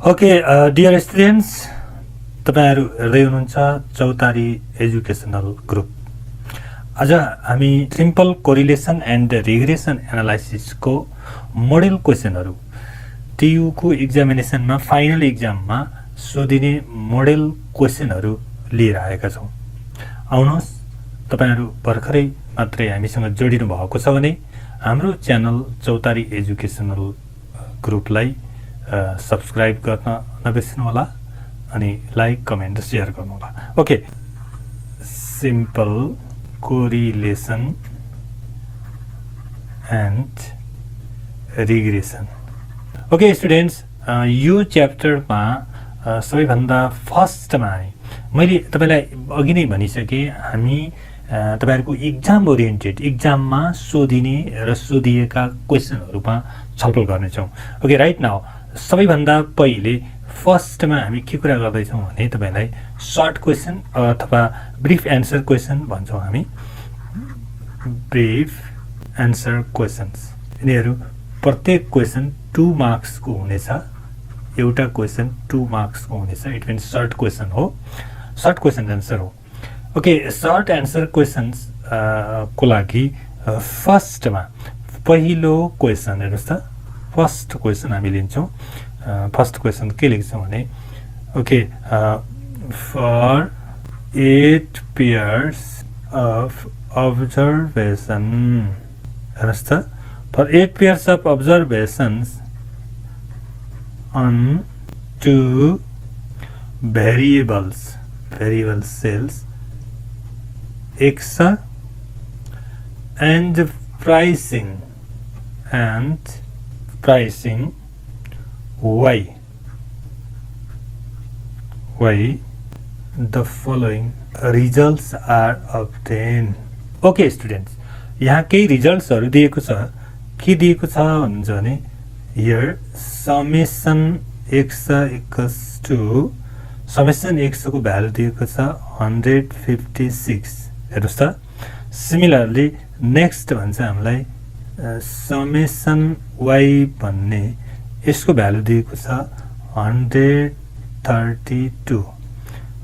Okay dear students, तपाईहरु हेर्दै हुनुहुन्छ चौतारी एजुकेसनल ग्रुप। आज हामी सिम्पल कोरिलेसन एन्ड रिग्रेसन एनालाइसिसको मोडेल क्वेशनहरु टियु को एक्जामिनेसनमा फाइनल एक्जाममा सोधिने मोडेल क्वेशनहरु लिएर आएका छौं। आउनुहोस्, तपाईहरु भर्खरै मात्रै हामीसँग जोडिनु भएको छ भने हाम्रो च्यानल चौतारी एजुकेसनल ग्रुपलाई सब्स्क्राइब गर्न नबिर्सनु होला अनि लाइक, कमेन्ट र शेयर गर्नु होला। Okay, simple correlation and regression. Okay students, यो च्याप्टरमा सबैभन्दा फर्स्टमा मैले तपाईलाई अघि नै भनिसके, हामी तपाईहरुको एक्जाम ओरिएन्टेड, एक्जाममा सोधिने र सोधिएका क्वेशनहरुमा छलफल गर्नेछौं। ओके, राइट नाउ सबैभन्दा पहिले फर्स्टमा हामी के कुरा गर्दै छौं भने तपाईलाई सर्ट क्वेशन अथवा ब्रीफ एन्सर क्वेशन भन्छौं हामी। ब्रीफ एन्सर क्वेशन्स, यिनीहरु प्रत्येक क्वेशन 2 मार्क्स को हुनेछ। एउटा क्वेशन 2 मार्क्स को हुनेछ। इट मीन्स सर्ट क्वेशन हो, सर्ट क्वेशन एन्सर हो। ओके, सर्ट एन्सर क्वेशन्स को लागि फर्स्टमा पहिलो क्वेशन हेर्नुस् त। फर्स्ट क्वेशन हामी लिन्छौं। फर्स्ट क्वेशन के लेख्छौं भने okay, for 8 pairs of observation, हेर्नुस् त, for 8 pairs of observations on 2 variables cells x and pricing y, the following results are obtained. Okay students, यहाँ केही रिजल्ट्सहरु दिएको छ। के दिएको छ भन्छ भने here summation x equals to summation x को भ्यालु दिएको छ 156। हेर्नुस् त। सिमिलरली नेक्स्ट भन्छ हामीलाई समेसन y भन्ने यसको भ्यालु दिएको छ 132।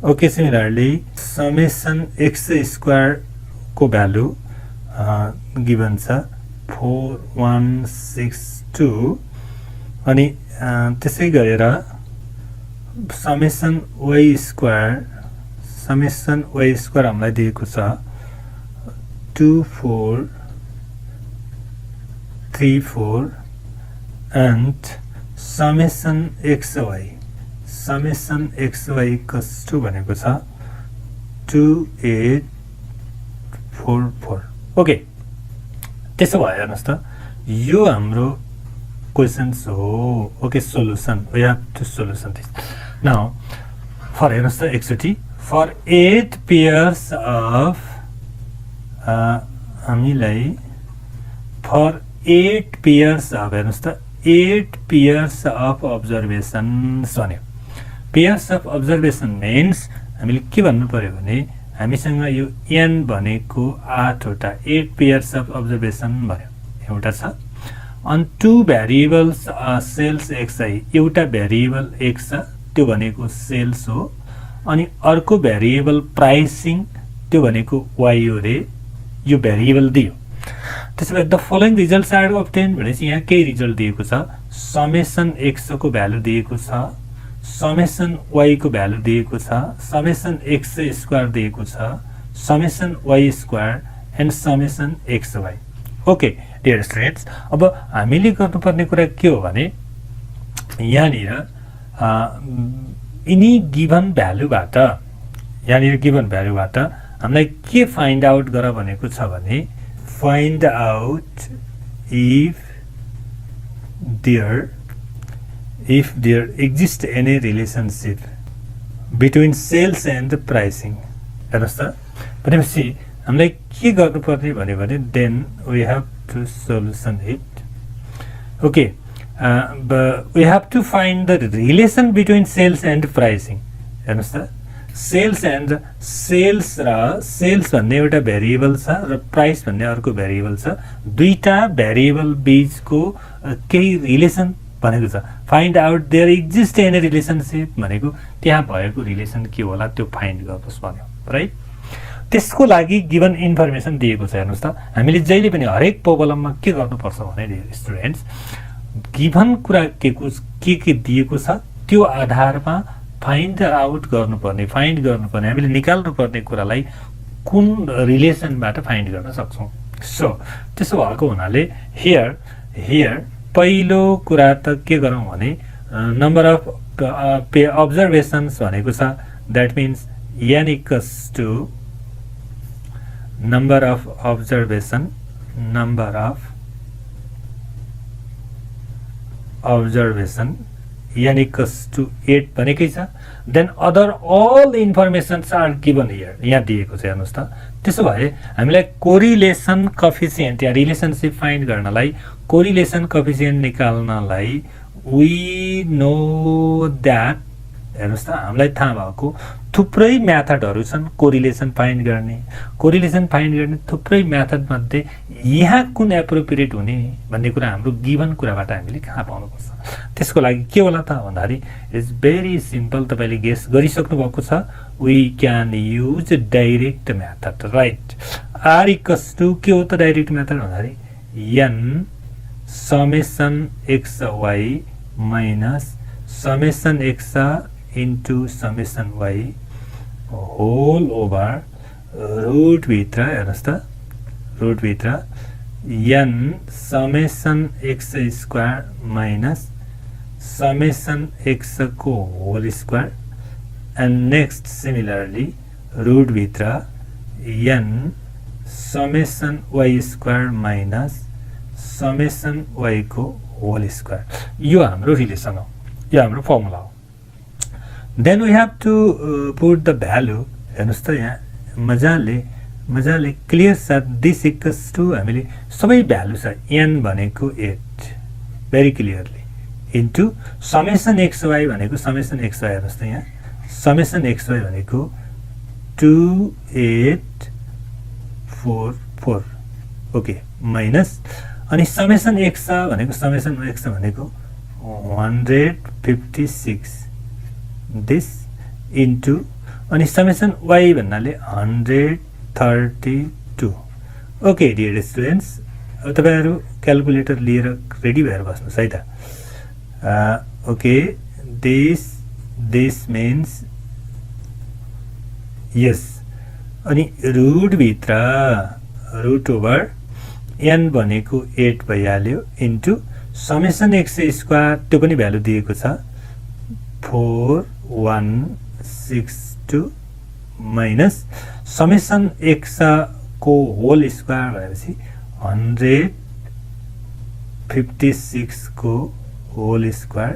Okay, similarly summation x square को भ्यालु गिभन छ 4162। अनि त्यसै गरेर समेसन y स्क्वायर हामीलाई दिएको छ 2434 and summation xy equals to भनेको छ 2844। ओके, त्यसो भए हेर्नुस् त, यो हाम्रो क्वेशन्स हो। Okay, solution, we have to solution this now. For हेर्नुस् त एकचोटी, फर 8 पेयर्स अफ हामीलाई फर 8 पेयर्स अफ हेर्नुस् त 8 पेयर्स अफ अब्जर्भेसन्स भन्यो। पेयर्स अफ अब्जर्भेसन मिन्स हामीले के भन्नु पर्यो भने हामीसँग यो n भनेको 8 वटा 8 पेयर्स अफ अब्जर्भेसन भन्यो, एउटा छ। अन 2 भेरिएबल्स सेल्स xi, एउटा भेरिएबल x छ, त्यो भनेको सेल्स हो। अनि अर्को भेरिएबल प्राइसिङ, त्यो भनेको y हो रे, यो भेरिएबल दियो। त्यसैले the following results are obtain भनेपछि यहाँ केही रिजल्ट दिएको छ। समेसन x को भ्यालु दिएको छ, समेसन y को भ्यालु दिएको छ, समेसन x स्क्वायर दिएको छ, summation y square and summation xy। Okay dear students, अब हामीले गर्नुपर्ने कुरा के हो भने यहाँनिर यिनी गिभन भ्यालुबाट हामीलाई के फाइन्ड आउट गर भनेको छ भने find out if there exists any relationship between sales and pricing। हेर्नुस् त, भनेपछि हामीलाई के गर्नुपर्ने भन्यो भने then we have to solution it। Okay, we have to find the relation between sales and pricing। हेर्नुस् त, सेल्स र सेल्स भन्ने एउटा भेरिएबल छ र प्राइस भन्ने अर्को भेरिएबल छ। दुईटा भेरिएबल बीचको केही रिलेसन भनेको छ। Find out there exist any relationship भनेको त्यहाँ भएको रिलेसन के होला त्यो फाइन्ड गर्नुहोस् भन्यो, राइट। त्यसको लागि गिभन इन्फर्मेसन दिएको छ। हेर्नुहोस् त, हामीले जहिले पनि हरेक प्रोब्लममा के गर्नुपर्छ भने डियर स्टुडेन्ट्स, गिभन कुरा के दिएको छ त्यो आधारमा फाइन्ड आउट गर्नुपर्ने, हामीले निकाल्नुपर्ने कुरालाई कुन रिलेसनबाट फाइन्ड गर्न सक्छौँ। सो त्यसो भएको हुनाले हियर पहिलो कुरा त के गरौँ भने नम्बर अफ अब्जर्भेसन्स भनेको छ, that means n equals to number of observation n equals to 8 भनेकै छ। Then other all informations are given here, यहाँ दिएको छ। हेर्नुहोस् त, त्यसो भए हामीलाई कोरिलेसन कफिसियन्ट या रिलेसनसिप फाइन्ड गर्नलाई, कोरिलेसन कफिसियन्ट निकाल्नलाई वी नो द्याट, हेर्नुहोस् त, हामीलाई थाहा भएको थुप्रै म्याथडहरू छन् कोरिलेसन फाइन्ड गर्ने थुप्रै म्याथडमध्ये यहाँ कुन एप्रोप्रिएट हुने भन्ने कुरा हाम्रो गिभन कुराबाट हामीले कहाँ पाउनुपर्छ। त्यसको लागि के होला त भन्दाखेरि इट्स भेरी सिम्पल, तपाईँले गेस गरिसक्नु भएको छ। We can use direct method, right. R equals to के हो त डाइरेक्ट म्याथड भन्दाखेरि n summation x y minus summation x into summation y whole over रुटभित्र, हेर्नुहोस् त, रुटभित्र n summation x square minus summation x को whole square and next similarly रुटभित्र n summation Y square minus summation Y को whole square. यो हाम्रो relation हो, यो हाम्रो फर्मुला हो। Then we have to put the value, हेर्नुहोस् त, यहाँ मजाले क्लियर छ। दिस इक्वल्स टु हामीले सबै भ्यालु छ, n भनेको 8 very clearly into summation x Y भनेको समेसन एक्स वाई, हेर्नुहोस् त, यहाँ समेसन एक्स वाई भनेको 2844, ओके, माइनस अनि समेसन एक्स भनेको 156 दिस इन्टु अनि समेसन वाई भन्नाले 132। ओके डियर स्टुडेन्ट्स, अब तपाईँहरू क्यालकुलेटर लिएर रेडी भएर बस्नुहोस् है त। ओके, दिस मिन्स यस, अनि रुटभित्र रुट ओभर n भनेको 8 भइहाल्यो इन्टु समेसन एक्स स्क्वायर, त्यो पनि भ्यालु दिएको छ 4162 माइनस समेसन एक्स को होल स्क्वायर भएपछि 156 को होल स्क्वायर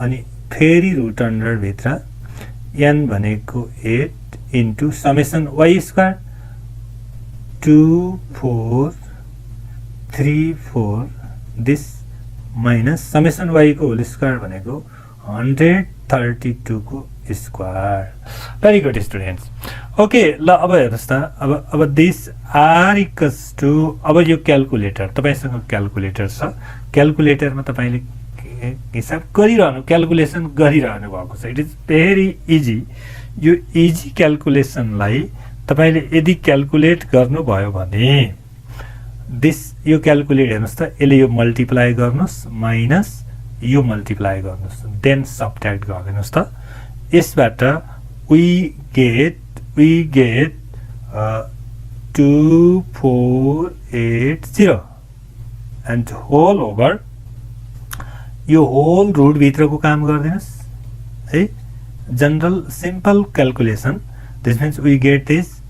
अनि फेरि रुट अन्डर भित्र n भनेको 8 into summation Y square 2434 this minus summation Y को होल स्क्वायर भनेको 132 को स्क्वायर। Very good students. ओके, ल अब हेर्नुहोस् त, अब दिस आर इक्वल्स टु, अब यो क्यालकुलेटर, तपाईँसँग क्यालकुलेटर छ, क्यालकुलेटरमा तपाईँले हिसाब गरिरहनु, क्यालकुलेसन गरिरहनु भएको छ। It is very easy. यो इजी क्यालकुलेसनलाई तपाईँले यदि क्यालकुलेट गर्नुभयो भने यो क्यालकुलेट, हेर्नुहोस् त, यसले यो मल्टिप्लाई गर्नुहोस् माइनस यो मल्टिप्लाई गर्नुहोस्, देन सबट्र्याक्ट गरिदिनुहोस् त। यसबाट we get 2480 and whole over यो होल रुट भित्रको काम गरिदिनुहोस् है, general simple calculation. This means we get this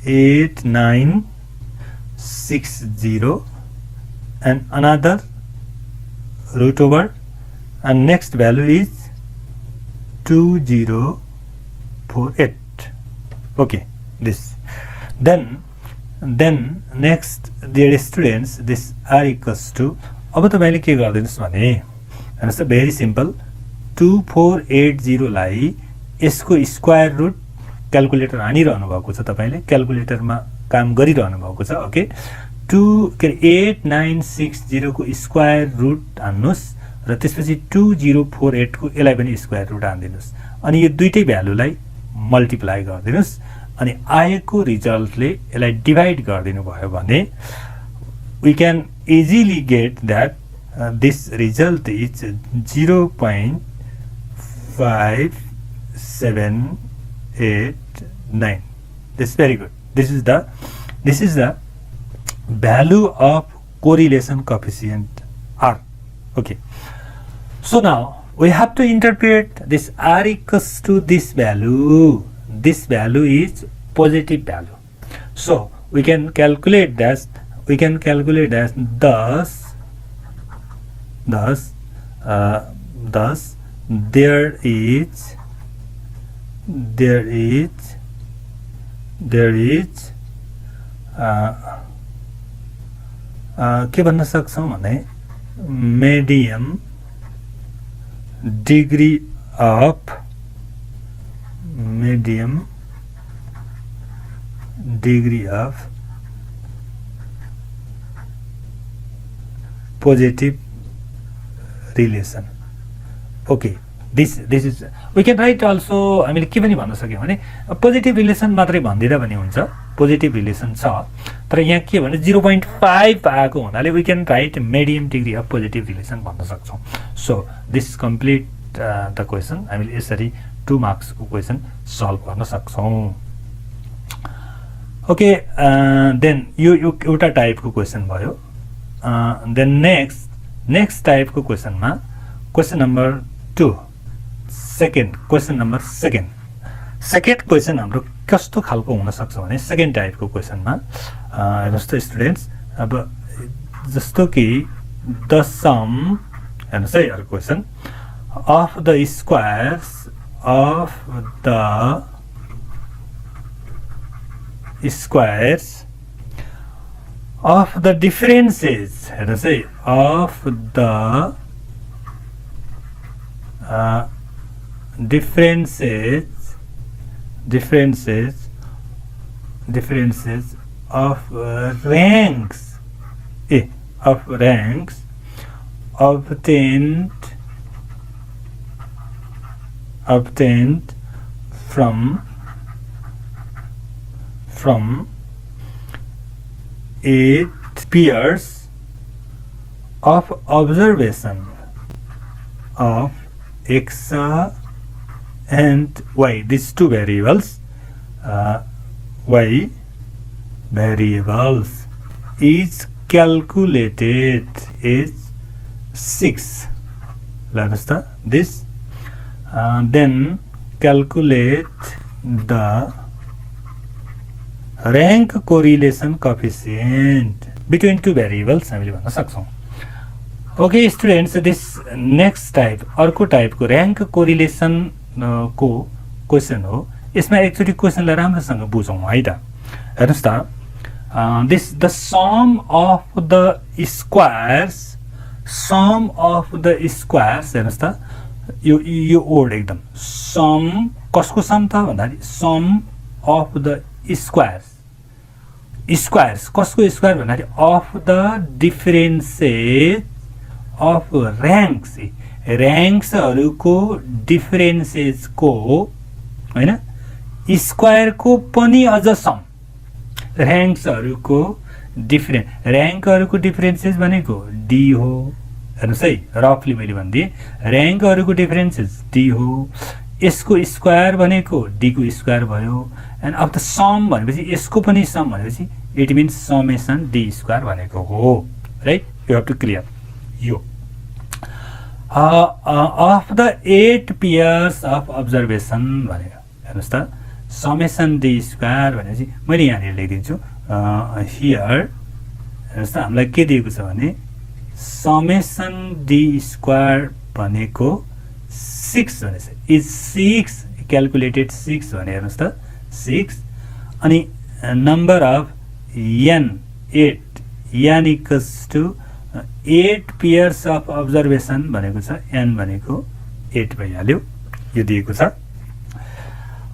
8960 and another root over and next value is 2048. Okay, this then next dear students, this r equals to, अब तपाईले के गर्दिनुस् भने हेर्नुस् त, भेरी सिम्पल, 2480 लाई यसको स्क्वायर रुट, क्यालकुलेटर हानिरहनु भएको छ, तपाईले क्यालकुलेटरमा काम गरिरहनु भएको छ। ओके, 8960 को स्क्वायर रुट हान्नुहोस् र त्यसपछि 2048 को यसलाई पनि स्क्वायर रुट हान्दिनुस् अनि यो दुईटै भ्यालुलाई मल्टिप्लाई गरिदिनुस् अनि आएको रिजल्टले यसलाई डिभाइड गरिदिनु भयो भने we can easily get that this result is 0.5789. This is very good. This is the value of correlation coefficient R. Okay. So now we have to interpret this R equals to this value. This value is positive value. So we can calculate that. Thus there is के भन्न सक्छौं भने medium degree of positive relation. Okay, this is we can write also. I mean के पनि भन्न सक्यौ भने positive relation मात्रै भन्दिरा पनि हुन्छ. पोजिटिभ रिलेसन छ तर यहाँ के भने 0.5 आएको हुनाले we can write medium degree of positive relation भन्न सक्छौं. So this complete the question. I mean यसरी 2 marks को question solve गर्न सक्छौं. Okay, then यो एउटा टाइप को question भयो. Then next type को question मा question number 2 question number second question हाम्रो कस्तो खालको हुन सक्छ भने सेकेन्ड टाइप को question मा हेर्नुस् त स्टुडेन्ट्स अब जस्तो कि the sum हेर्नुस् है यो question of the squares of the differences हेर्नुस् है of the differences of ranks obtained from 8 pairs of observation of x and y, these two variables, y variables is calculated is 6. Understand this? Then calculate the rank correlation coefficient between two variables हामीले भन्न सक्छौं. Okay students, this next type अर्को type को rank correlation को question हो. यसमा actually क्वेशनलाई राम्रोसँग बुझौं है त. हेर्नुस् त this the sum of the squares हेर्नुस् त यो वर्ड एकदम sum कसको सम त भन्दाखेरि sum of the squares कसको स्क्वायर भन्दाखेरि of the differences of ranks ह्रुको डिफरेन्सेस को हैन स्क्वायर को पनि अझ सम र्याङ्क्सहरुको र्याङ्कहरुको डिफरेन्सेस भनेको डी हो. हेर्नुस् है रफली मैले भन्दिए र्याङ्कहरुको डिफरेन्सेस डी हो. यसको स्क्वायर भनेको डी को स्क्वायर भयो. एन्ड अफ द सम भनेपछि यसको पनि सम भनेपछि it means summation D square भनेको हो. Right, you have to clear यो. of the 8 pairs of observation भनेको हेर्नुस् त समेसन डी स्क्वायर भनेपछि मैले यहाँ लेखिदिन्छु. हियर हेर्नुस् त हामीलाई के दिएको छ भने समेसन डी स्क्वायर भनेको 6 भनेछ इज 6 क्याल्कुलेटेड 6 भने हेर्नुस् त 6 अनि number of n 8 n equals to 8 pairs of observation भनेको छ n भनेको 8 भइहाल्यो यो दिएको छ.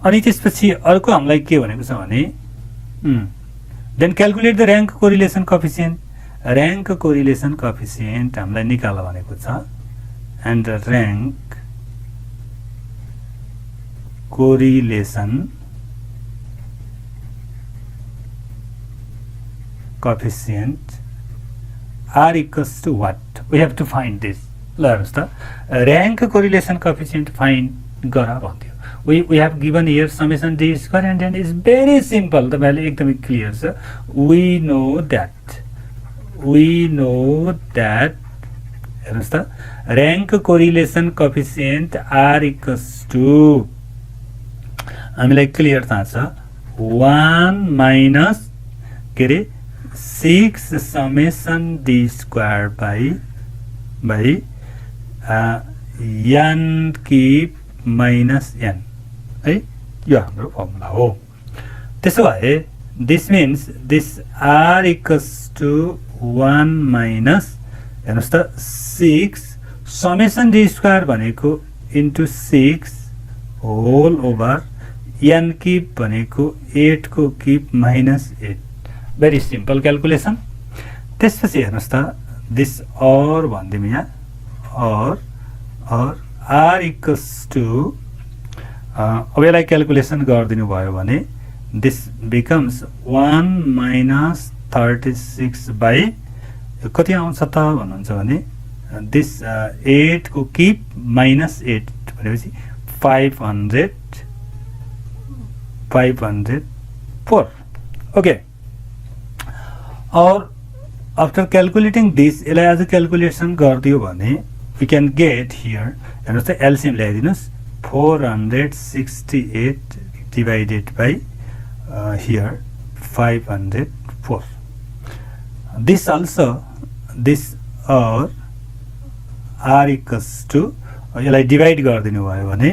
अनि त्यसपछि अर्को हामीलाई के भनेको छ भने then calculate the rank correlation coefficient. Rank correlation coefficient हामीलाई निकाल्न भनेको छ and rank correlation coefficient are equals to what? We have to find this. ल हेर्नुस् त rank correlation coefficient find गर भन्थ्यो. We have given here summation d square and then is very simple. तपाईहरुले एकदमै क्लियर छ. We know that हेर्नुस् त rank correlation coefficient r equals to हामीलाई क्लियर थाहा छ 1 minus के रे 6 summation d square by n cube minus n है यो हाम्रो फर्मुला हो. त्यसो भए this means this r equals to 1 minus हेर्नुस् त 6 summation d square भनेको into 6 whole over n cube भनेको 8 को cube minus 8. Very simple calculation. त्यसपछि हेर्नुस् त this or भन्दिम यहाँ or r equals to अब यसलाई क्याल्कुलेसन गरिदिनु भयो भने this becomes 1 minus 36 by कति आउँछ त भन्नुहुन्छ भने this 8 को cube minus 8 भनेपछि 504. Okay. Or after calculating this यसलाई आज क्याल्कुलेसन गरिदियो भने we can get here हेर्नुस् त LCM ल्याइदिनुस् 468 divided by here 504. This also this or r equals to यसलाई डिभाइड गरिदिनु भयो भने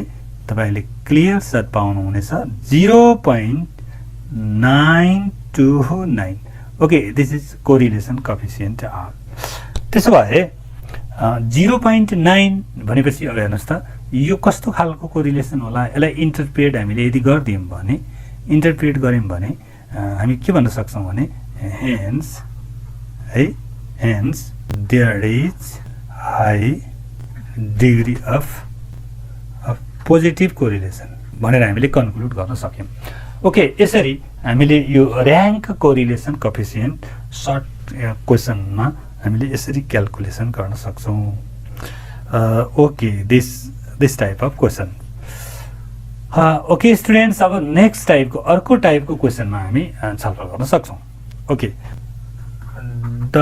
तपाईले क्लियर सर्ट पाउनु हुनेछ 0.929. Okay this is correlation coefficient r. त्यसो भए 0.9 भनेपछि अब हेर्नुस् त यो कस्तो खालको कोरिलेसन होला. यसलाई इन्टरप्रेट हामीले यदि गर्दियौं भने इन्टरप्रेट गर्यौं भने हामी के भन्न सक्छौं भने hence there is high degree of positive correlation भनेर हामीले कन्क्लुड गर्न सक्यौं. ओके यसरी हामीले यो र्याङ्क कोरिलेसन कोएफिसिएन्ट सर्ट क्वेशनमा हामीले यसरी क्याल्कुलेसन गर्न सक्छौं. Okay this type of question. Okay students अब नेक्स्ट टाइपको अर्को टाइपको क्वेशनमा हामी छलफल गर्न सक्छौं. Okay the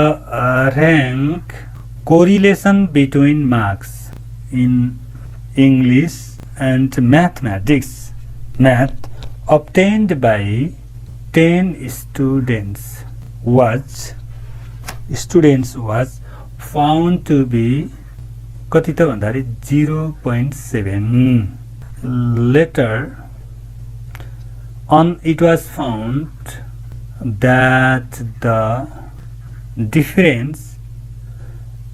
rank correlation between marks in English and mathematics math obtained by 10 students was found to be कति त भन्दाखेरि 0.7. Later on it was found that the difference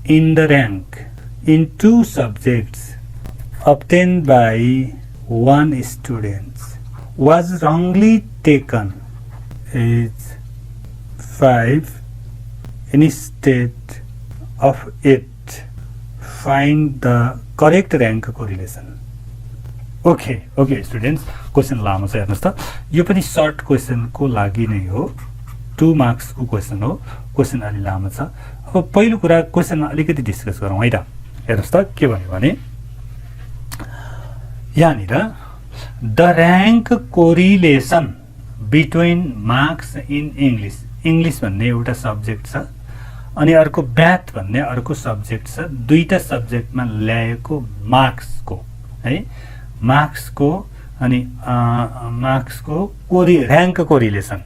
in the rank in two subjects obtained by one student was wrongly taken as 5 instead of 8. Find the correct rank correlation. Okay students, question लामो छ हेर्नुस् त. यो पनि short question को लागि नै हो. 2 मार्क्स को क्वेशन हो. क्वेशन अलि लामो छ. अब पहिलो कुरा क्वेशन अलिकति डिस्कस गरौँ है त. हेर्नुस् त के भन्यो भने यहाँनिर the rank correlation between marks in English भन्ने एउटा सब्जेक्ट छ अनि अर्को म्याथ भन्ने अर्को सब्जेक्ट छ. दुईटा सब्जेक्टमा ल्याएको मार्क्सको है मार्क्सको अनि मार्क्सको र्याङ्क कोरिलेसन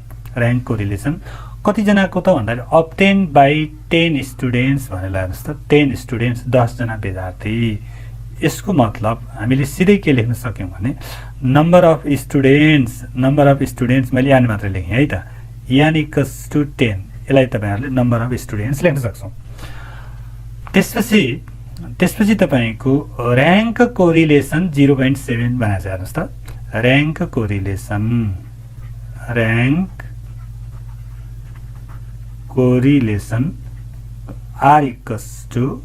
कतिजनाको त भन्दाखेरि अब्टेन बाई 10 स्टुडेन्ट्स भनेर हेर्नुस् त 10 स्टुडेन्ट्स 10 जना विद्यार्थी. यसको मतलब हामीले सिधै के लेख्न सक्यौं भने नम्बर अफ स्टुडेन्ट्स मैले यहाँ मात्र लेखेँ है त n equals to 10. यसलाई तपाईहरुले नम्बर अफ स्टुडेन्ट्स लेख्न सक्छौं. त्यसपछि तपाईको र्याङ्क कोरिलेसन 0.7 भनेको छ हेर्नुस् त. Rank correlation r equals to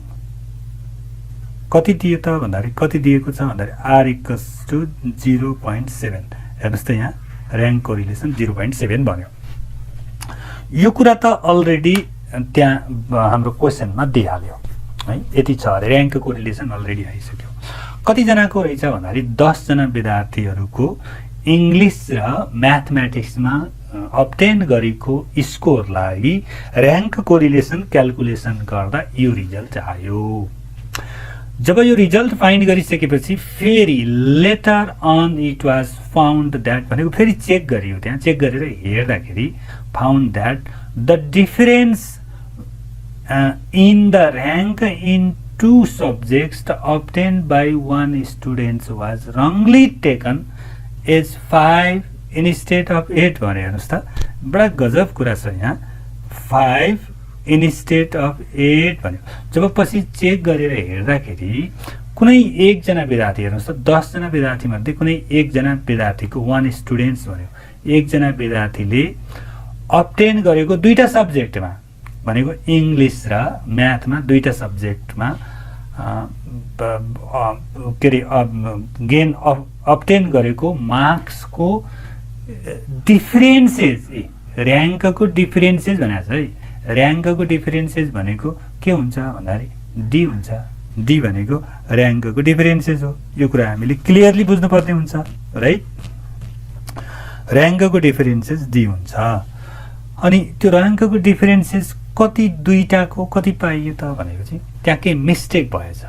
कति दियो त भन्दाखेरि कति दिएको छ भन्दाखेरि r इक्वल्स टु 0.7 हेर्नुहोस् त यहाँ र्याङ्क कोरिलेसन 0.7 भन्यो। यो कुरा त अलरेडी त्यहाँ हाम्रो क्वेसनमा दिइहाल्यो है, यति छ अरे र्याङ्क कोरिलेसन अलरेडी आइसक्यो। कतिजनाको रहेछ भन्दाखेरि 10 जना विद्यार्थीहरूको इङ्ग्लिस र म्याथमेटिक्समा अब्टेन गरेको स्कोरलाई र्याङ्क कोरिलेसन क्याल्कुलेसन गर्दा यो रिजल्ट आयो। जब यो रिजल्ट फाइन्ड गरिसकेपछि फेरि later on it was found that भनेको फेरि चेक गरियो, त्यहाँ चेक गरेर हेर्दाखेरि found that the difference in the rank in 2 subjects obtained by 1 student was wrongly taken as 5 instead of 8 भने हेर्नुहोस् त, बडा गजब कुरा छ यहाँ। 5 इन्स्टेड अफ 8 भन्यो। जब पछि चेक गरेर हेर्दाखेरि कुनै एकजना विद्यार्थी हेर्नुहोस् त, 10 जना विद्यार्थीमध्ये कुनै एकजना विद्यार्थीको 1 स्टुडेन्ट्स भन्यो, एकजना विद्यार्थीले अब्टेन गरेको 2टा सब्जेक्टमा भनेको इङ्ग्लिस र म्याथमा 2टा सब्जेक्टमा के अरे गेन अब्टेन गरेको मार्क्सको डिफरेन्सेस, र्याङ्कको डिफरेन्सेस भनेको छ है। र्याङ्कको डिफरेन्सेस भनेको के हुन्छ भन्दाखेरि डी हुन्छ। डी भनेको र्याङ्कको डिफरेन्सेस हो। यो कुरा हामीले क्लियरली बुझ्नुपर्ने हुन्छ राइट। र्याङ्कको डिफरेन्सेस डी हुन्छ। अनि त्यो र्याङ्कको डिफरेन्सेस कति, 2टाको कति पाइयो त भनेको चाहिँ त्यहाँ केही मिस्टेक भएछ,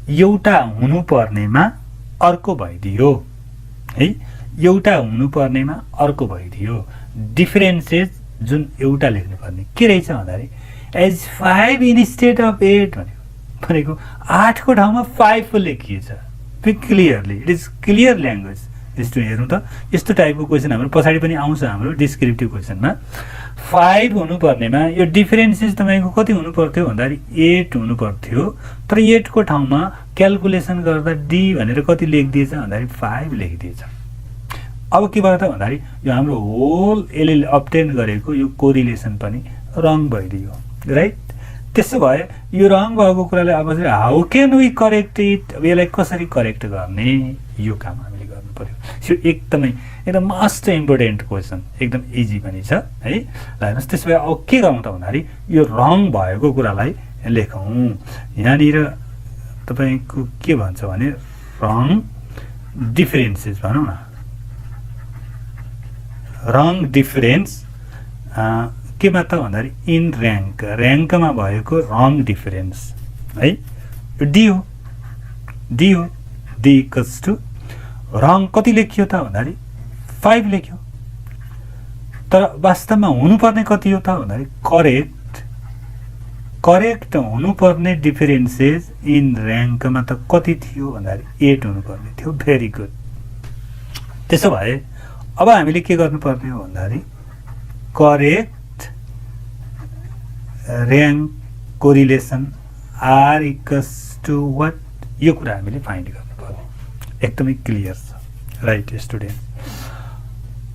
एउटा हुनुपर्नेमा अर्को भइदियो है, एउटा हुनुपर्नेमा अर्को भइदियो। डिफरेन्सेस जुन एउटा लेख्नुपर्ने के रहेछ भन्दाखेरि एज 5 इन्स्टेड अफ 8 भनेको 8 को ठाउँमा 5 पो लेखिएछ। Clearly it is clear language. यस्तो हेरौँ त, यस्तो टाइपको क्वेसन हाम्रो पछाडि पनि आउँछ हाम्रो डिस्क्रिप्टिभ क्वेसनमा। 5 हुनुपर्नेमा यो डिफरेन्सेस तपाईँको कति हुनु पर्थ्यो भन्दाखेरि 8 हुनु पर्थ्यो, तर 8 को ठाउँमा क्याल्कुलेसन गर्दा डी भनेर कति लेखिदिएछ भन्दाखेरि 5 लेखिदिएछ। अब के भयो त भन्दाखेरि यो हाम्रो होल यसले अब्टेन गरेको यो कोरिलेसन पनि रङ भइदियो राइट। त्यसो भए यो रङ भएको कुरालाई अब चाहिँ how can we correct it, अब यसलाई कसरी करेक्ट गर्ने, यो काम हामीले गर्नु पर्यो। यो एकदम मोस्ट इम्पोर्टेन्ट क्वेसन, एकदम इजी पनि छ है। ल हेर्नुहोस्, त्यसो भए अब के गरौँ त भन्दाखेरि यो रङ भएको कुरालाई लेखौँ। यहाँनिर तपाईँको के भन्छ भने रङ डिफरेन्सेस भनौँ न, रङ डिफरेन्स केमा त भन्दाखेरि इन र्याङ्क, र्याङ्कमा भएको रङ डिफरेन्स है, यो डी हो। डी हो, डी इक्वल्स टु रङ कति लेखियो त भन्दाखेरि 5 लेख्यो, तर वास्तवमा हुनुपर्ने कति हो त भन्दाखेरि करेक्ट हुनुपर्ने डिफरेन्सेस इन र्याङ्कमा त कति थियो भन्दाखेरि 8 हुनुपर्ने थियो। Very good. त्यसो भए अब हामीले के गर्नुपर्ने हो भन्दाखेरि correct rank correlation are equals to what, यो कुरा हामीले फाइन्ड गर्नु पर्यो। एकदमै क्लियर छ राइट स्टुडेन्ट।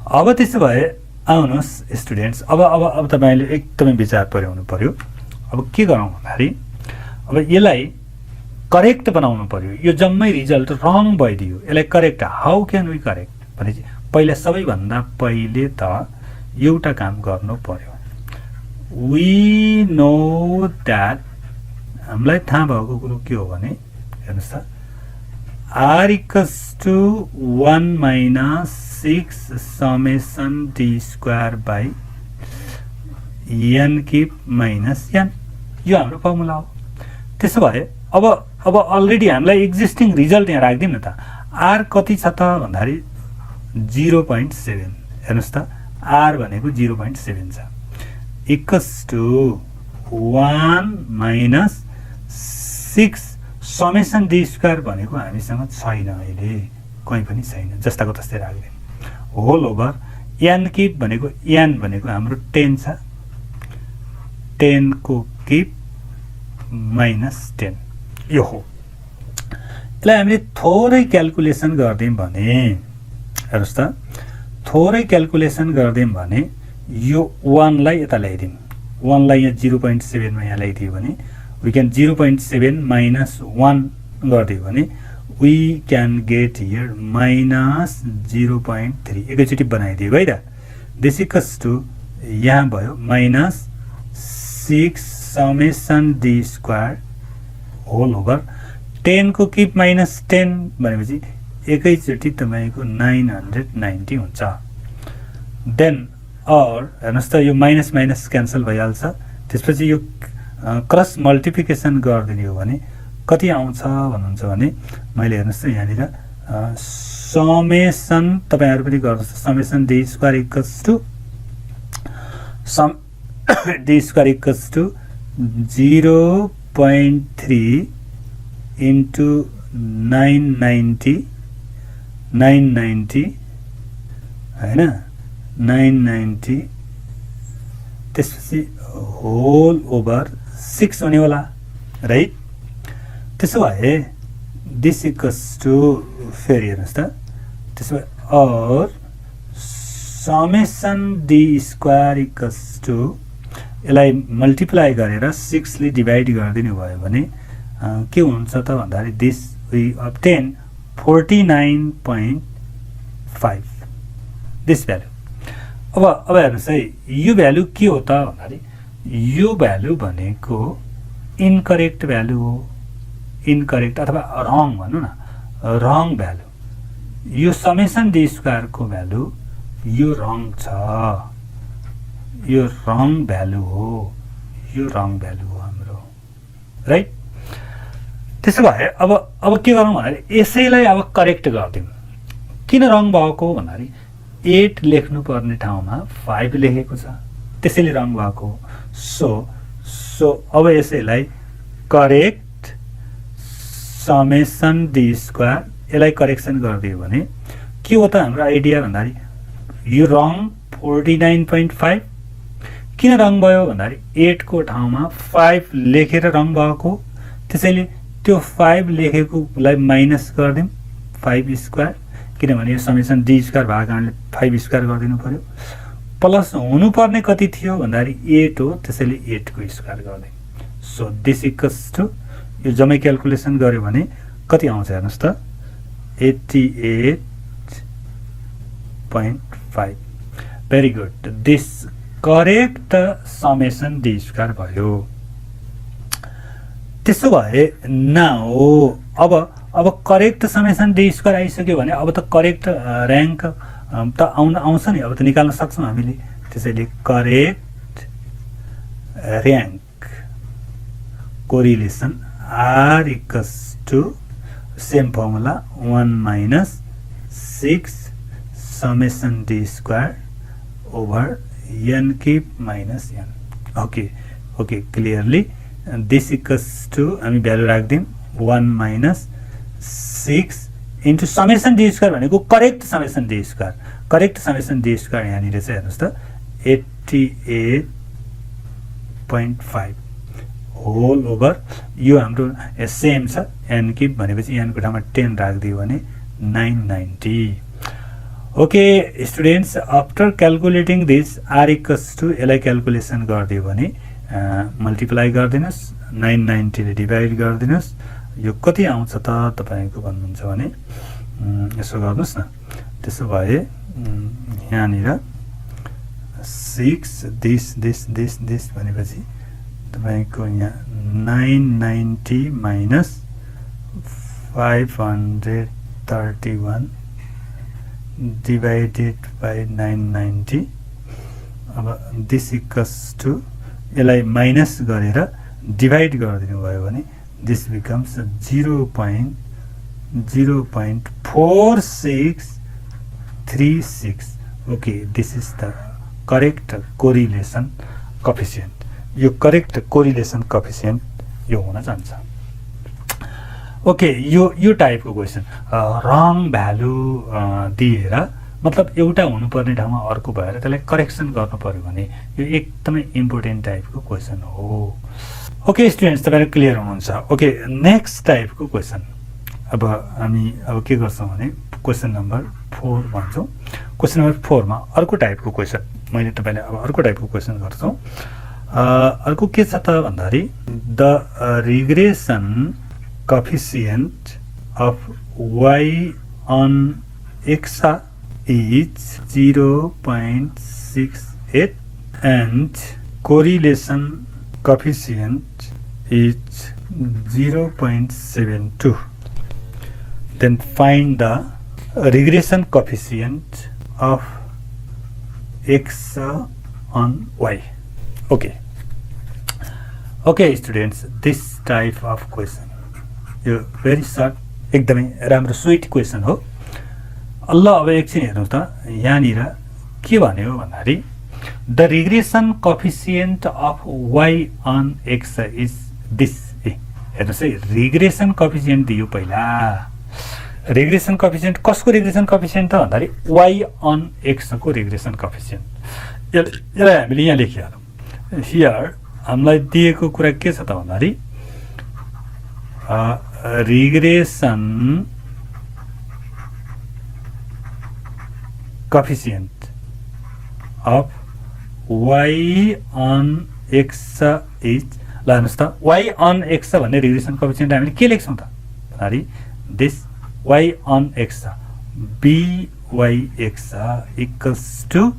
अब त्यसो भए आउनुहोस् स्टुडेन्ट्स, अब तपाईँले एकदमै विचार पुर्याउनु पर्यो। अब के गरौँ भन्दाखेरि अब यसलाई करेक्ट बनाउनु पर्यो। यो जम्मै रिजल्ट रङ भइदियो, यसलाई correct how can we correct भने पहिला सबैभन्दा पहिले त एउटा काम गर्नु पर्यो। वी नो द्याट, हामीलाई थाहा भएको कुरो के हो भने हेर्नुहोस् त, r equals to 1 - 6 summation D square by n cube minus n, यो हाम्रो फर्मुला हो। त्यसो भए अब अलरेडी हामीलाई एक्जिस्टिङ रिजल्ट यहाँ राखिदिउँ न त। आर कति छ त भन्दाखेरि 0.7, हेर्नुहोस् त आर भनेको 0.7 छ, equals to 1 - 6 summation D square भनेको हामीसँग छैन, अहिले कहीँ पनि छैन, जस्ताको तस्तै राख्दैन। होल ओभर एन क्युब भनेको एन भनेको हाम्रो 10 छ, 10 को क्युब माइनस 10 यो हो। यसलाई हामीले थोरै क्याल्कुलेसन गरिदियौँ भने हेर्नुहोस् त, थोरै क्याल्कुलेसन गरिदियौँ भने यो 1 लाई यता ल्याइदिउँ, 1 लाई यहाँ 0.7 मा यहाँ ल्याइदियो भने वी क्यान 0.7 - 1 गरिदियो भने वी क्यान गेट हियर -0.3 एकैचोटि बनाइदियो है त दिस इक्वल्स टु यहाँ भयो -6 summation D square whole over 10 को किप -10 भनेपछि एकैचोटि तपाईको 990 हुन्छ देन और हेर्नुस् त यो माइनस माइनस क्यान्सल भइहाल्छ त्यसपछि यो क्रस मल्टिप्लिकेसन गरिदिने हो भने कति आउँछ भन्नुहुन्छ भने मैले हेर्नुस् त यहाँनिर समेसन तपाईहरु पनि गर्नुस् summation D square equals to sum d square equals to 0.3 into 990 हैन 990 त्यसपछि होल ओभर 6 हुने होला राइट त्यसो भए दिस इक्वल्स टु फेरि हेर्नुस् त त्यसो भए और summation D square equals to यसलाई मल्टिप्लाई गरेर 6 ले डिभाइड गरिदिनु भयो भने के हुन्छ त भन्दाखेरि this we obtain 49.5 this value अब हेर्नुस् है यो भ्यालु के हो त भन्दाखेरि यो भ्यालु भनेको इनकरेक्ट भ्यालु हो इनकरेक्ट अथवा रङ भन्नु न रङ भ्यालु यो समेसन डी स्क्वायर को भ्यालु यो रङ छ यो रङ भ्यालु हो यो रङ भ्यालु हो हाम्रो राइट त्यसो भए अब के गरौँ भन्दाखेरि यसैलाई अब करेक्ट गर्दियौँ किन रङ भएको भन्दाखेरि 8 लेख्नु पर्ने ठाउँमा 5 लेखेको छ त्यसैले रङ भएको सो अब यसैलाई करेक्ट समेसन डी स्क्वायर यसलाई करेक्सन गरिदियो भने के हो त हाम्रो आइडिया भन्दाखेरि यो रङ 49.5 किन रङ भयो भन्दाखेरि 8 को ठाउँमा 5 लेखेर रङ भएको त्यसैले त्यो 5 लेखेकोलाई माइनस गरिदिउँ 5 स्क्वायर किनभने यो समेसन डी स्क्वायर भएको कारणले 5 स्क्वायर गरिदिनु पर्यो प्लस हुनुपर्ने कति थियो भन्दाखेरि 8 हो त्यसैले 8 को स्क्वायर गरिदिउँ सो दिस इक्वल्स टु यो जम्मै क्याल्कुलेसन गर्यो भने कति आउँछ हेर्नुस् त 88.5 very good this correct summation D square भयो त्यसो भए नाउ अब करेक्ट समेसन डी स्क्वायर आइसक्यो भने अब त करेक्ट र्याङ्क त आउँछ नि अब त निकाल्न सक्छौँ हामीले त्यसैले correct rank correlation are equals to same formula 1 - 6 summation D square over n cube minus n okay clearly this equals to हामी भ्यालु राख्दियौँ 1 - 6 इन्टु समेसन डी स्क्वायर भनेको करेक्ट समेसन डी स्क्वायर यहाँनिर चाहिँ हेर्नुहोस् त 88.5 होल ओभर यो हाम्रो same छ n क्यूब भनेपछि n को ठाउँमा 10 राखिदियो भने 990 okay students after calculating this R equals to यसलाई क्याल्कुलेसन गरिदियो भने मल्टिप्लाई गरिदिनुहोस् 990 ले डिभाइड गरिदिनुहोस् यो कति आउँछ त तपाईको भन्नुहुन्छ भने यसो गर्नुस् न त्यसो भए यहाँनिर 6 दिस भनेपछि तपाईको यहाँ 990 माइनस 531 divided by 990 अब दिस इक्वल्स टु यसलाई माइनस गरेर डिभाइड गरिदिनु भयो भने this becomes 0.4636 okay this is the correct correlation coefficient यो करेक्ट कोरिलेसन कोएफिसिएन्ट यो हुन जान्छ ओके यो टाइपको क्वेसन रङ भ्यालु दिएर मतलब एउटा हुनुपर्ने ठाउँमा अर्को भएर त्यसलाई करेक्सन गर्नु पर्यो भने यो एकदमै इम्पोर्टेन्ट टाइपको क्वेसन हो ओके स्टुडेन्ट्स तपाईहरु क्लियर हुनुहुन्छ ओके नेक्स्ट टाइपको क्वेसन अब हामी के गर्छौं भने क्वेसन नम्बर 4 भन्छौं क्वेसन नम्बर 4 मा अर्को टाइपको क्वेसन मैले तपाईलाई अब अर्को टाइपको क्वेसन गर्छौं अर्को के छ त भन्दाखेरि the regression coefficient of y on x is 0.68 and correlation coefficient is 0.72. Then find the regression coefficient of x on y. Okay students, this type of question, यो very short, एकदमै राम्रो स्वीट क्वेसन हो. ल अब एकछिन हेर्नु त यहाँनिर के भन्यो भन्दाखेरि the regression coefficient of y on x is this. हेर्नुहोस् है, रिग्रेसन कोएफिसिएन्ट दियो पहिला. रिग्रेसन कोएफिसिएन्ट कसको रिग्रेसन कोएफिसिएन्ट त भन्दाखेरि y on x को रिग्रेसन कोएफिसिएन्ट. यसलाई हामीले यहाँ लेखिहालौँ. हियर हामीलाई दिएको कुरा के छ त भन्दाखेरि regression coefficient of y on x is, ल हेर्नुहोस् त, y on x भन्ने रिग्रेसन कोएफिसिएन्ट हामीले के लेख्छौँ त भन्दाखेरि this y on x byx equals to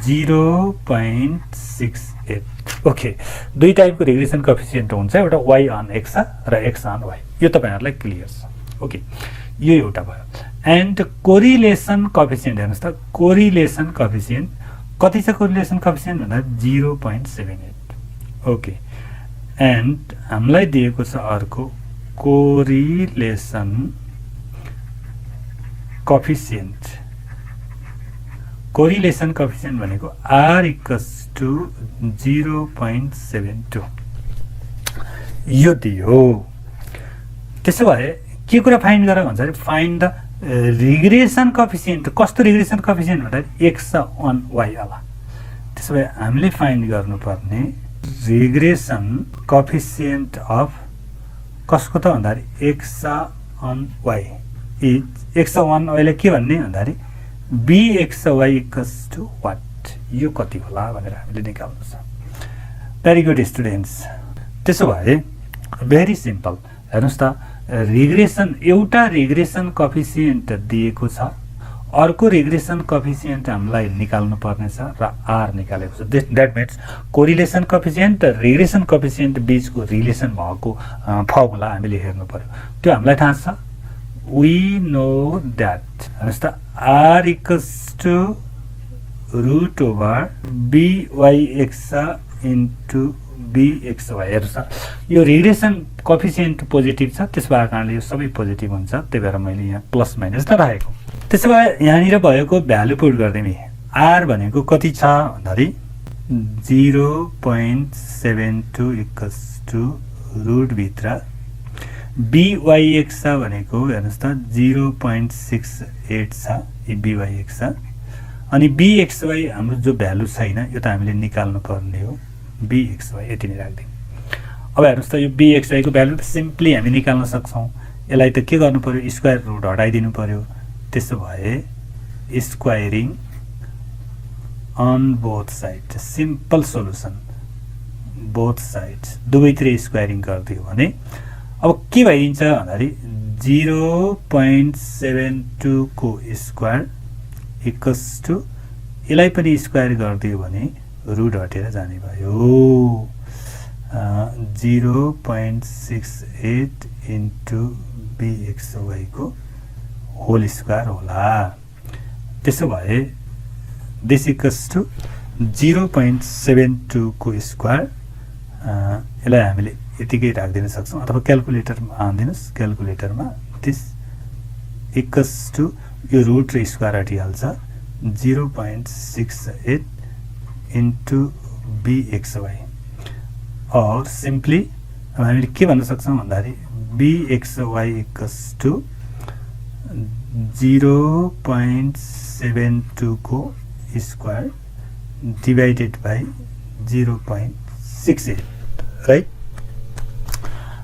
0.68. Okay, दुई टाइपको रिग्रेसन कोएफिसिएन्ट हुन्छ, एउटा y on x र x on y. यो तपाईहरुलाई क्लियर छ. ओके, यो एउटा भयो. एन्ड कोरिलेसन कोएफिसिएन्ट हेर्नुस् त, कोरिलेसन कोएफिसिएन्ट कति छ? कोरिलेसन कोएफिसिएन्ट भन्दा 0.78. ओके, एन्ड हामीलाई दिएको छ अर्को कोरिलेसन कोएफिसिएन्ट. कोरिलेसन कोएफिसिएन्ट भनेको r इक्वल्स टु 0.72. यो दियो. त्यसो भए के कुरा फाइन्ड गर भन्छ अरे फाइन्ड द रिग्रेसन कोएफिसिएन्ट. कस्तो रिग्रेसन कोएफिसिएन्ट भन्दाखेरि x on y होला. त्यसो भए हामीले फाइन्ड गर्नुपर्ने रिग्रेसन कोएफिसिएन्ट अफ कसको त भन्दाखेरि x on y is, x on y लाई के भन्ने भन्दाखेरि bxy इक्वल्स टु वाट. यो कति होला भनेर हामीले निकाल्नु छ. Very good students. त्यसो भए भेरी सिम्पल. हेर्नुहोस् त, रिग्रेसन, एउटा रिग्रेसन कोएफिसिएन्ट दिएको छ, अर्को रिग्रेसन कोएफिसिएन्ट हामीलाई निकाल्नु पर्ने छ र r निकालेको छ. द्याट मिन्स कोरिलेसन कोएफिसिएन्ट र रिग्रेसन कोएफिसिएन्ट बीचको रिलेसन भएको फर्मुला हामीले हेर्नु पर्यो. त्यो हामीलाई थाहा छ. we know that, हेर्नुहोस् त, r equals to root over byx into bxy. हेर्नुहोस् त, यो रिग्रेसन कोएफिसिएन्ट पोजिटिभ छ, त्यस भएको कारणले यो सबै पोजिटिभ हुन्छ. त्यही भएर मैले यहाँ प्लस माइनस नराखेको. त्यसो भए यहाँनिर भएको भ्यालु पुट गरिदिने. r भनेको कति छ भन्दाखेरि 0.72 इक्वल्स टु रुट भित्र byx भनेको हेर्नुहोस् त 0.68 छ byx. अनि bxy हाम्रो जो भ्यालु छैन, यो त हामीले निकाल्नु पर्ने हो. bxy यति नै राख्दिउँ. अब हेर्नुहोस् त, यो bxy को भ्यालु सिम्पली हामी निकाल्न सक्छौँ. यसलाई त के गर्नु पर्यो? स्क्वायर रुट हटाइदिनु पर्यो. त्यसो भए squaring on both side, simple solution. Both sides दुवैतिर स्क्वायरिङ गरिदियो भने अब के भइदिन्छ भन्दाखेरि 0.72 को स्क्वायर इक्वल्स टु, यसलाई पनि स्क्वायर गरिदियो भने रुट हटेर जाने भयो. 0.68 इन्टु bxy को होल स्क्वायर होला. त्यसो भए दिस इक्वल्स टु 0.72 को स्क्वायर. यसलाई हामीले यतिकै राखिदिन सक्छौँ, अथवा क्याल्कुलेटरमा हान्दिनुहोस्. क्याल्कुलेटरमा दिस इक्वल्स टु, यो रुट र स्क्वायर हटिहाल्छ, 0.68 इन्टु bxy. और सिम्पली अब हामीले के भन्न सक्छौँ भन्दाखेरि bxy इक्वल्स टु 0.72 को स्क्वायर डिवाइडेड बाई 0.68, राइट.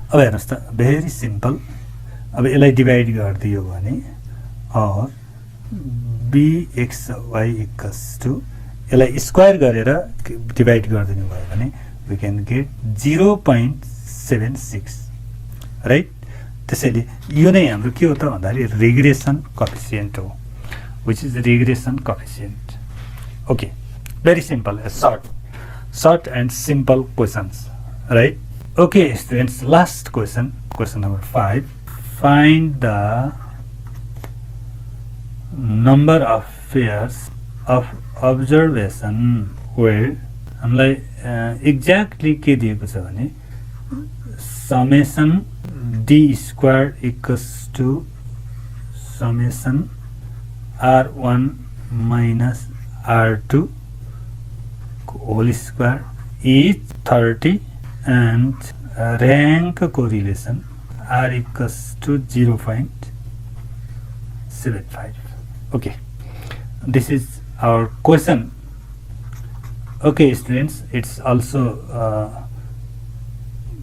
अब हेर्नुहोस् त, भेरी सिम्पल. अब यसलाई डिवाइड गरिदियो भने और bxy इक्वल्स टु, यसलाई स्क्वायर गरेर डिवाइड गरिदिनु भयो भने we can get 0.76, राइट. त्यसैले यो नै हाम्रो के हो त भन्दाखेरि रिग्रेसन कोएफिसिएन्ट हो, which is the regression coefficient. Okay, very simple, short and simple questions, right? Okay students, last question number 5. Find the number of pairs of observation where हामीलाई एक्ज्याक्टली के दिएको छ भने summation d square equals to summation r1 minus r2 whole square is 30 and rank correlation r equals to 0.75. Okay, this is our question. Okay students, it's also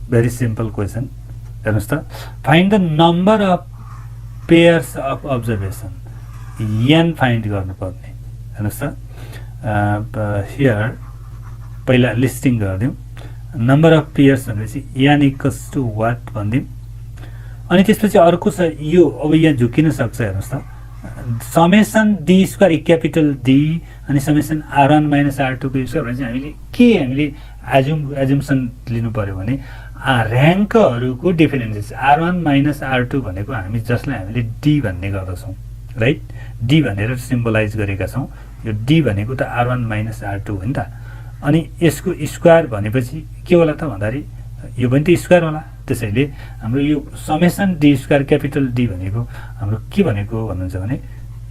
very simple question. Find the number of pairs of observation. n find गर्नु पर्ने हेर्नुस् त here पहिला listing गर्दियौं. Number of pairs भनेपछि n equals to what भन्दियौं. अनि त्यसपछि अर्को छ यो, अब यहाँ झुकिन सक्छ हेर्नुस् त, summation d square capital d अनि समेसन r1 माइनस r2 को स्क्वायर भनेपछि हामीले एजुम्सन लिनु पर्यो भने र्याङ्कहरुको डिफरेन्सेस r1 माइनस r2 भनेको हामी जसलाई हामीले d भन्ने गर्दछौं, राइट? d भनेर सिम्बलाइज गरेका छौं. यो d भनेको त r1 माइनस r2 हो नि त. अनि यसको स्क्वायर भनेपछि के होला त भन्दाखेरि यो पनि त स्क्वायर होला. त्यसैले हाम्रो यो summation d square capital d भनेको हाम्रो के भनेको भन्नुहुन्छ भने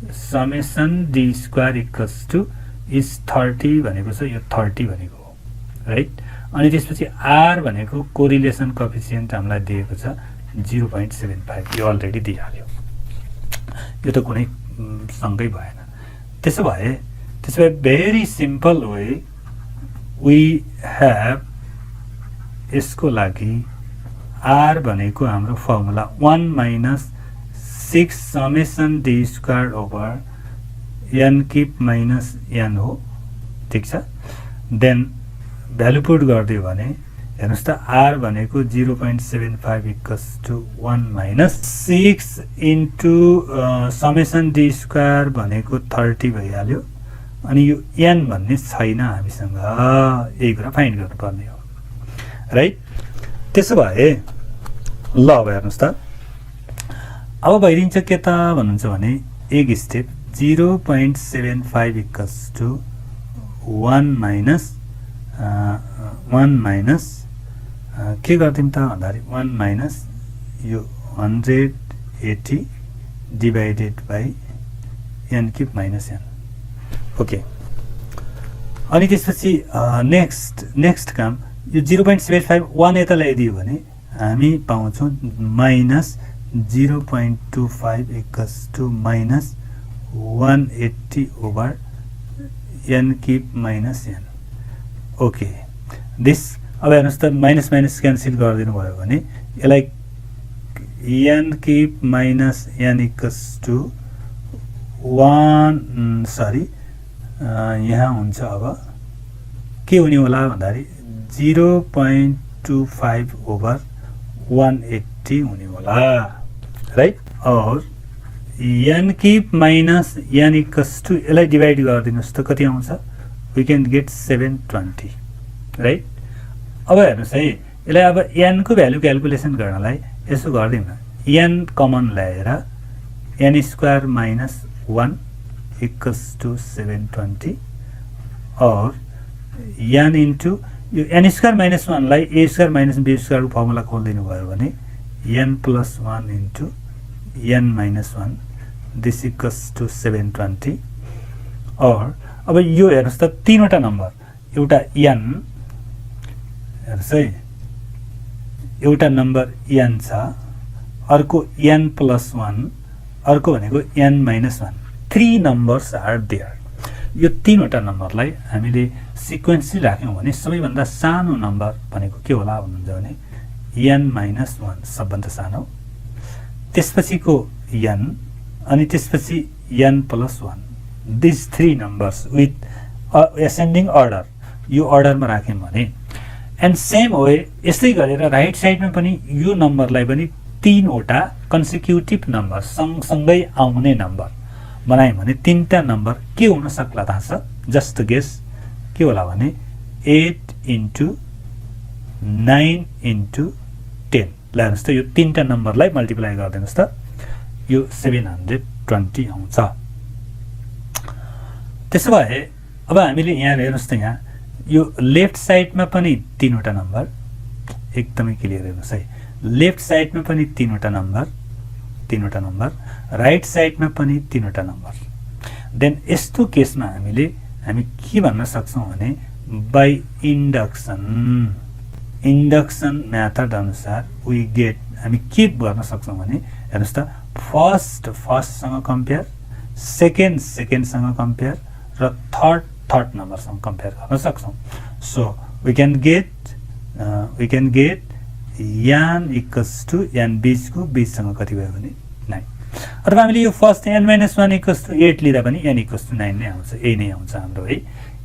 summation d square equals to is 30 भनेको छ, यो 30 भनेको हो, राइट? अनि त्यसपछि r भनेको कोरिलेसन कोएफिसिएन्ट हामीलाई दिएको छ 0.75. यो अलरेडी दिइहाल्यो. यो त कुनै सँगै भएन. त्यसो भए very simple way we have यसको लागि r भनेको हाम्रो formula 1 minus 6 summation d square over n cube minus n हो, ठीक छ? देन भ्यालु पुट गर्दियो भने हेर्नुस् त r भनेको 0.75 equals to 1 minus 6 into summation d square भनेको 30 भइहाल्यो. अनि यो n भन्ने छैन हामीसँग, यही कुरा फाइन्ड गर्नुपर्ने हो, राइट? त्यसो भए ल अब हेर्नुस् त, अब भइदिन्छ के त भन्नुहुन्छ भने एक स्टेप 0.75 इक्वल्स टु 1 माइनस के गर्दिम त भन्दाखेरि 1 माइनस यो 180 divided by n cube minus n. Okay, अनि त्यसपछि नेक्स्ट काम यो 0.75 1 यता ल्याइदियो भने हामी पाउँछौं minus 0.25 equals to minus 180 over n cube minus n. Okay, this अब हेर्नुस् त माइनस माइनस क्यान्सल गरिदिनु भयो भने यसलाई n cube minus n equals to 1 sorry यहाँ हुन्छ अब के हुने होला भन्दाखेरि 0.25 ओभर 180 हुने होला, राइट? और n cube minus n equals to यसलाई डिभाइड गरिदिनुस् त कति आउँछ? We can get 720, right? अब हेर्नुस् है, यसलाई अब n को भ्यालु क्याल्कुलेसन गर्नलाई यसो गर्दिम न, n कमन ल्याएर n square minus 1 equals to 720 और n इन्टु यो n स्क्वायर माइनस 1 लाई a square minus b square को फर्मुला खोल्दिनु भयो भने n plus 1 into n minus 1 this equals to 720. और अब यो हेर्नुस् त तीनवटा नम्बर, एउटा n हेर्नुस् है, एउटा नम्बर n छ, अर्को n प्लस 1, अर्को भनेको n minus 1. 3 numbers are there. यो तीनवटा नम्बरलाई हामीले सिक्वेन्सली राख्यौं भने सबैभन्दा सानो नम्बर भनेको के होला भन्नुहुन्छ भने n माइनस 1 सबभन्दा सानो, त्यसपछिको n अनि त्यसपछि n plus 1. This 3 numbers with ascending order, यो अर्डरमा राख्यौं भने एन्ड सेम वे यस्तै गरेर राइट साइडमा पनि यो नम्बरलाई पनि तीनवटा कन्सिक्युटिभ नम्बर सँगसँगै आउने नम्बर बनायौँ भने तीनटा नम्बर के हुन सक्ला थाहा छ? जस्ट गेस के होला भने 8 into 9 into 10। ल हेर्नुहोस् त यो तीनटा नम्बरलाई मल्टिप्लाई गरिदिनुहोस् त, यो 720 आउँछ। त्यसो भए अब हामीले यहाँ हेर्नुहोस् त, यहाँ यो लेफ्ट साइडमा पनि तीनवटा नम्बर, एकदमै क्लियर हेर्नुहोस् है, लेफ्ट साइडमा पनि तीनवटा नम्बर, राइट साइडमा पनि तीनवटा नम्बर। देन यस्तो केसमा हामी के भन्न सक्छौँ भने बाई इन्डक्सन मेथड अनुसार वी गेट, हामी के गर्न सक्छौँ भने हेर्नुहोस् त, फर्स्टसँग कम्पेयर, सेकेन्डसँग कम्पेयर र थर्ड नम्बरसँग कम्पेयर गर्न सक्छौँ। सो वी क्यान गेट यान इक्वल्स टु यान बीचसँग कति भयो भने 9। अथवा हामीले यो फर्स्ट n-1 इक्वल्स टु 8 लिँदा पनि n इक्वल्स टु 9 नै आउँछ, यही नै आउँछ हाम्रो है।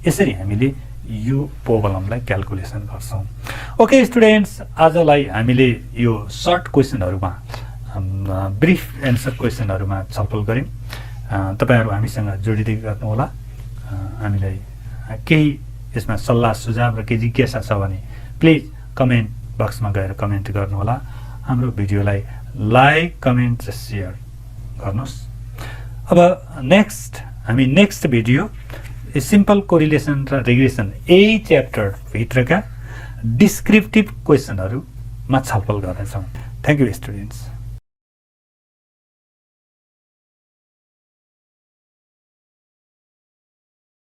यसरी हामीले यो प्रब्लमलाई क्याल्कुलेसन गर्छौँ। ओके स्टुडेन्ट्स, आजलाई हामीले यो सर्ट क्वेसनहरूमा ब्रिफ एन्सर क्वेसनहरूमा छलफल गऱ्यौँ। तपाईँहरू हामीसँग जोडिँदै गर्नुहोला। हामीलाई केही यसमा सल्लाह सुझाव र केही जिज्ञासा छ भने प्लिज कमेन्ट बक्समा गएर कमेन्ट गर्नुहोला। हाम्रो भिडियोलाई लाइक, कमेन्ट र सेयर गर्नुहोस्। अब हामी नेक्स्ट भिडियो सिम्पल कोरिलेसन र रिग्रेसन यही च्याप्टर भित्रका डिस्क्रिप्टिभ क्वेसनहरूमा छलफल गर्नेछौँ। Thank you students.